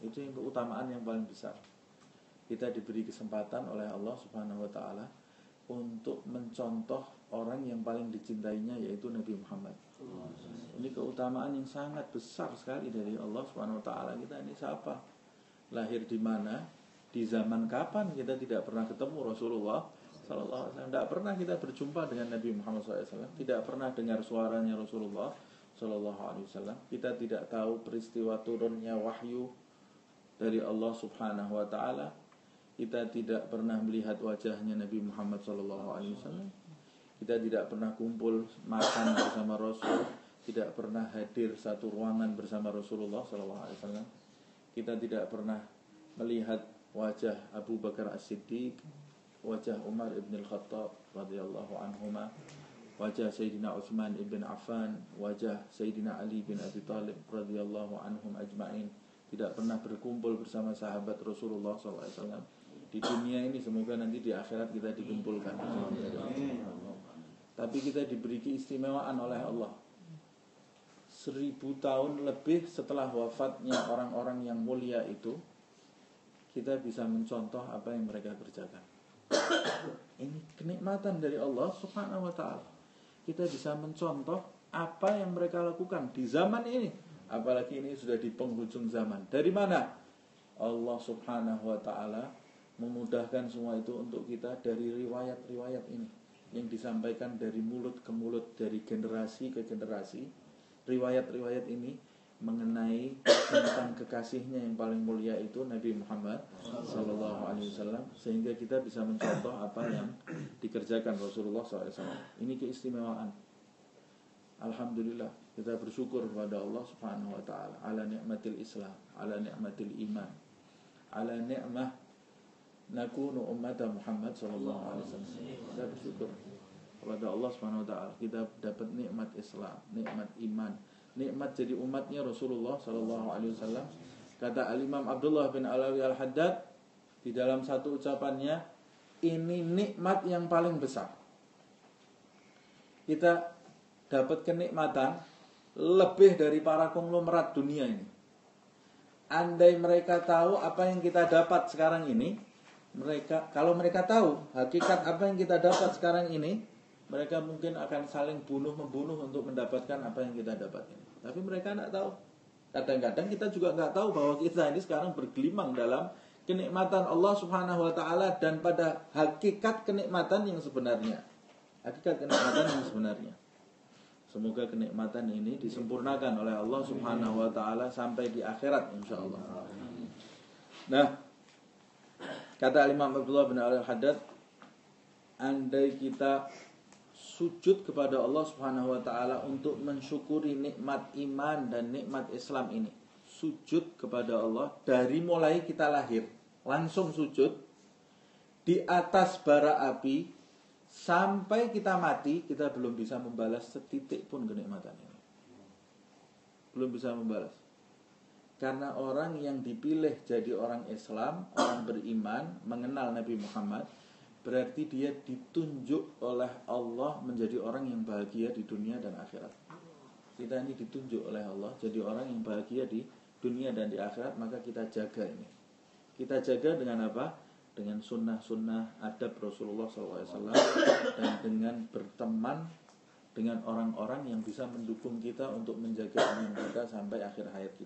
Itu yang keutamaan yang paling besar. Kita diberi kesempatan oleh Allah Subhanahu wa taala untuk mencontoh orang yang paling dicintainya, yaitu Nabi Muhammad. Ini keutamaan yang sangat besar sekali dari Allah Subhanahu wa taala. Kita ini siapa? Lahir di mana? Di zaman kapan kita tidak pernah ketemu Rasulullah sallallahu alaihi wasallam? Tidak pernah kita berjumpa dengan Nabi Muhammad SAW. Tidak pernah dengar suaranya Rasulullah sallallahu alaihi wasallam. Kita tidak tahu peristiwa turunnya wahyu dari Allah Subhanahu wa taala. Kita tidak pernah melihat wajahnya Nabi Muhammad sallallahu alaihi wasallam. Kita tidak pernah kumpul makan bersama Rasul, tidak pernah hadir satu ruangan bersama Rasulullah sallallahu alaihi wasallam. Kita tidak pernah melihat wajah Abu Bakar As-Siddiq, wajah Umar ibn al-Khattab radhiyallahu anhuma, wajah Sayyidina Utsman ibn Affan, wajah Sayyidina Ali bin Abi Thalib radhiyallahu anhum ajma'in. Tidak pernah berkumpul bersama sahabat Rasulullah SAW di dunia ini. Semoga nanti di akhirat kita dikumpulkan. Tapi kita diberi keistimewaan oleh Allah. 1000 tahun lebih setelah wafatnya orang-orang yang mulia itu, kita bisa mencontoh apa yang mereka kerjakan. Ini kenikmatan dari Allah Subhanahu wa ta'ala. Kita bisa mencontoh apa yang mereka lakukan di zaman ini. Apalagi ini sudah di penghujung zaman. Dari mana? Allah Subhanahu wa ta'ala memudahkan semua itu untuk kita dari riwayat-riwayat ini, yang disampaikan dari mulut ke mulut, dari generasi ke generasi. Riwayat-riwayat ini mengenai tentang kekasihnya yang paling mulia, itu Nabi Muhammad sallallahu alaihi wasallam, sehingga kita bisa mencontoh apa yang dikerjakan Rasulullah SAW. Ini keistimewaan. Alhamdulillah, kita bersyukur kepada Allah Subhanahu wa taala ala nikmatil Islam, ala nikmatil iman, ala nikmah nakunu ummata Muhammad sallallahu alaihi wasallam. Kita bersyukur kepada Allah Subhanahu wa taala, kita dapat nikmat Islam, nikmat iman, nikmat jadi umatnya Rasulullah sallallahu alaihi wasallam. Kata Al-Imam Abdullah bin Alawi Al-Haddad di dalam satu ucapannya, ini nikmat yang paling besar. Kita dapat kenikmatan lebih dari para konglomerat dunia ini. Andai mereka tahu apa yang kita dapat sekarang ini, kalau mereka tahu hakikat apa yang kita dapat sekarang ini, mereka mungkin akan saling bunuh-membunuh untuk mendapatkan apa yang kita dapat ini. Tapi mereka tidak tahu. Kadang-kadang kita juga tidak tahu bahwa kita ini sekarang bergelimang dalam kenikmatan Allah Subhanahu wa taala, dan pada hakikat kenikmatan yang sebenarnya. Hakikat kenikmatan yang sebenarnya. Semoga kenikmatan ini disempurnakan oleh Allah Subhanahu wa taala sampai di akhirat insyaallah. Nah, kata Imam Abdullah bin Al-Haddad, andai kita sujud kepada Allah Subhanahu wa taala untuk mensyukuri nikmat iman dan nikmat Islam ini, sujud kepada Allah dari mulai kita lahir, langsung sujud di atas bara api sampai kita mati, kita belum bisa membalas setitik pun kenikmatan ini. Belum bisa membalas. Karena orang yang dipilih jadi orang Islam, orang beriman, mengenal Nabi Muhammad, berarti dia ditunjuk oleh Allah menjadi orang yang bahagia di dunia dan akhirat. Kita ini ditunjuk oleh Allah jadi orang yang bahagia di dunia dan di akhirat, maka kita jaga ini. Kita jaga dengan apa? Dengan sunnah-sunnah adab Rasulullah SAW, dan dengan berteman dengan orang-orang yang bisa mendukung kita untuk menjaga iman kita sampai akhir hayat kita.